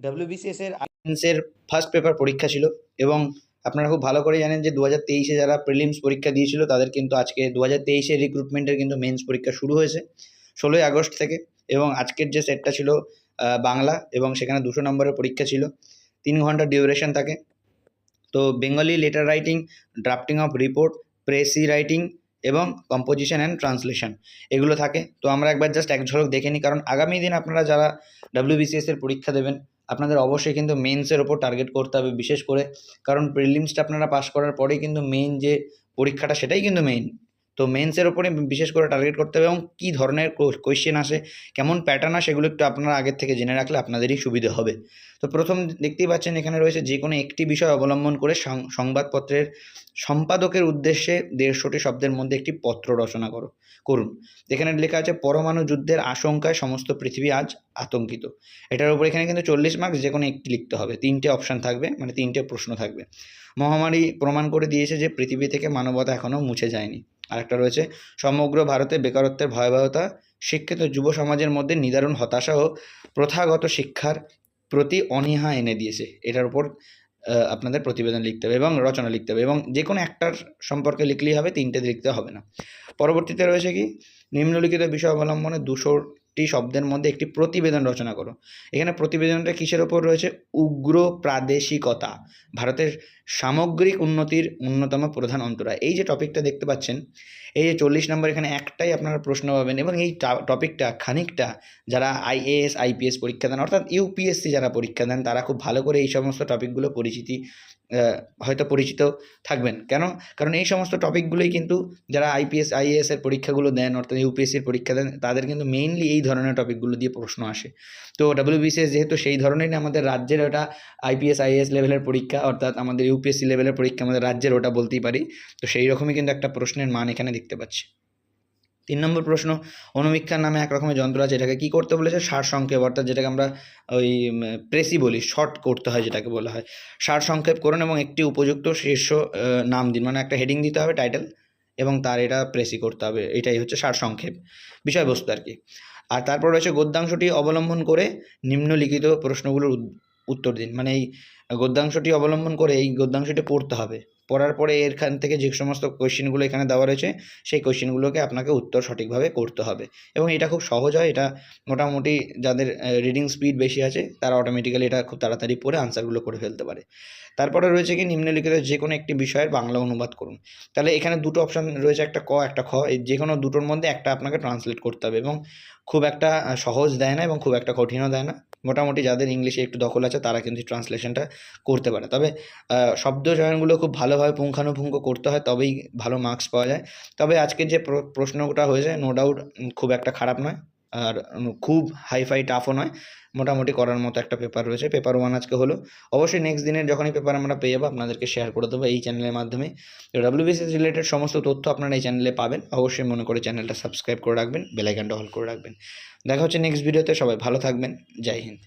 WBCS এর আইএনসের first paper পরীক্ষা ছিল এবং আপনারা খুব ভালো করে জানেন যে 2023-এ যারা প্রিলিমস পরীক্ষা দিয়েছিল তাদের কিন্তু আজকে 2023-এর রিক্রুটমেন্টের কিন্তু মেন্স পরীক্ষা শুরু হয়েছে 16ই আগস্ট থেকে। এবং আজকের যে সেটটা ছিল বাংলা, এবং সেখানে 200 নম্বরের পরীক্ষা ছিল, 3 ঘন্টা ডিউরেশন থাকে। তো Bengali letter writing, drafting of report, precis writing এবং কম্পোজিশন অ্যান্ড ট্রান্সলেশন এগুলো থাকে। তো আমরা একবার জাস্ট এক ঝলক দেখে নিই, কারণ আগামী দিন আপনারা যারা WBCS এর পরীক্ষা দেবেন আপনাদের অবশ্যই কিন্তু মেন্সের ওপর টার্গেট করতে হবে বিশেষ করে, কারণ প্রিলিমসটা আপনারা পাস করার পরেই কিন্তু মেইন যে পরীক্ষাটা সেটাই কিন্তু মেইন। তো মেন্সের ওপরে বিশেষ করে টার্গেট করতে হবে এবং কী ধরনের কোয়েশ্চেন আসে, কেমন প্যাটার্ন আসে, এগুলো একটু আপনারা আগের থেকে জেনে রাখলে আপনাদেরই সুবিধে হবে। তো প্রথম দেখতেই পাচ্ছেন এখানে রয়েছে যে কোনো একটি বিষয় অবলম্বন করে সংবাদপত্রের সম্পাদকের উদ্দেশ্যে 150টি শব্দের মধ্যে একটি পত্র রচনা করুন। এখানে লেখা আছে পরমাণু যুদ্ধের আশঙ্কায় সমস্ত পৃথিবী আজ আতঙ্কিত। এটার উপর এখানে কিন্তু 40 মার্কস, যে কোনো একটি লিখতে হবে, 3টে অপশান থাকবে, মানে 3টে প্রশ্ন থাকবে। মহামারী প্রমাণ করে দিয়েছে যে পৃথিবী থেকে মানবতা এখনও মুছে যায়নি। আরেকটা রয়েছে সমগ্র ভারতে বেকারত্বের ভয়াবহতা শিক্ষিত যুব সমাজের মধ্যে নিদারুণ হতাশা ও প্রথাগত শিক্ষার প্রতি অনীহা এনে দিয়েছে। এটার উপর আপনাদের প্রতিবেদন লিখতে হবে এবং রচনা লিখতে হবে, এবং যে কোনো একটার সম্পর্কে লিখলেই হবে, 3টে লিখতে হবে না। পরবর্তীতে রয়েছে কি, নিম্নলিখিত বিষয় অবলম্বনে 200টি শব্দের মধ্যে একটি প্রতিবেদন রচনা করো। এখানে প্রতিবেদনটা কিসের ওপর রয়েছে? উগ্র প্রাদেশিকতা, ভারতের সামগ্রিক উন্নতির অন্যতম প্রধান অন্তরায়। এই যে টপিকটা দেখতে পাচ্ছেন, এই যে 40 নম্বর, এখানে একটাই আপনারা প্রশ্ন পাবেন, এবং এই টপিকটা খানিকটা যারা IAS IPS পরীক্ষা দেন, অর্থাৎ UPSC যারা পরীক্ষা দেন, তারা খুব ভালো করে এই সমস্ত টপিকগুলো হয়তো পরিচিত থাকবেন। কেন? কারণ এই সমস্ত টপিকগুলোই কিন্তু যারা IPS IAS এর পরীক্ষাগুলো দেন, অর্থাৎ UPSCর পরীক্ষা দেন, তাদের কিন্তু মেইনলি এই ধরনের টপিকগুলো দিয়ে প্রশ্ন আসে। তো WBCS যেহেতু সেই ধরনেরই আমাদের রাজ্যের ওটা IPS IAS লেভেলের পরীক্ষা, অর্থাৎ আমাদের UPSC লেভেলের পরীক্ষা আমাদের রাজ্যের ওটা বলতেই পারি। তো সেই রকমই কিন্তু একটা প্রশ্নের মান এখানে দেখতে পাচ্ছি। 3 নম্বর প্রশ্ন, অণুবীক্ষণ নামে এক রকমের যন্ত্র আছে, এটাকে কী করতে বলেছে? সারসংক্ষেপ, অর্থাৎ যেটাকে আমরা ওই প্রেসি বলি, শর্ট করতে হয় যেটাকে বলা হয়, সারসংক্ষেপ করুন এবং একটি উপযুক্ত শীর্ষ নাম দিন, মানে একটা হেডিং দিতে হবে, টাইটেল, এবং তার এটা প্রেসি করতে হবে। এটাই হচ্ছে সারসংক্ষেপ, বিষয়বস্তু আর কি। আর তারপর রয়েছে গদ্যাংশটি অবলম্বন করে নিম্নলিখিত প্রশ্নগুলোর উত্তর দিন। মানে এই গদ্যাংশটি অবলম্বন করে এই গদ্যাংশটি পড়তে হবে, পড়ার পরে এখান থেকে যে সমস্ত কোয়েশ্চেনগুলো এখানে দেওয়া রয়েছে সেই কোয়েশ্চেনগুলোকে আপনাকে উত্তর সঠিকভাবে করতে হবে, এবং এটা খুব সহজ হয়। এটা মোটামুটি যাদের রিডিং স্পিড বেশি আছে তারা অটোমেটিক্যালি এটা খুব তাড়াতাড়ি পড়ে আনসারগুলো করে ফেলতে পারে। তারপরে রয়েছে কি, নিম্নলিখিত যে কোনো একটি বিষয়ের বাংলা অনুবাদ করুন। তাহলে এখানে দুটো অপশান রয়েছে, একটা ক একটা খ, এই যে কোনো দুটোর মধ্যে একটা আপনাকে ট্রান্সলেট করতে হবে, এবং খুব একটা সহজ দেয় না এবং খুব একটা কঠিনও দেয় না। মোটামুটি যাদের ইংলিশে একটু দখল আছে তারা কিন্তু ট্রান্সলেশনটা করতে পারে। তবে শব্দ চয়নগুলো খুব ভালোভাবে পুঙ্খানুপুঙ্খ করতে হয়, তবেই ভালো মার্কস পাওয়া যায়। তবে আজকের যে প্রশ্নটা হয়েছে নো ডাউট খুব একটা খারাপ নয়, আর খুব হাইফাই টাফও নয়, মোটামুটি করার মতো একটা পেপার রয়েছে। পেপার 1 আজকে হলো। অবশ্যই নেক্সট দিনের যখনই পেপার আমরা পেয়ে যাবো আপনাদেরকে শেয়ার করে দেবো এই চ্যানেলের মাধ্যমে। WBCS রিলেটেড সমস্ত তথ্য আপনারা এই চ্যানেলে পাবেন। অবশ্যই মনে করে চ্যানেলটা সাবস্ক্রাইব করে রাখবেন, বেল আইকনটা অল করে রাখবেন। দেখা হচ্ছে নেক্সট ভিডিওতে। সবাই ভালো থাকবেন। জয় হিন্দ।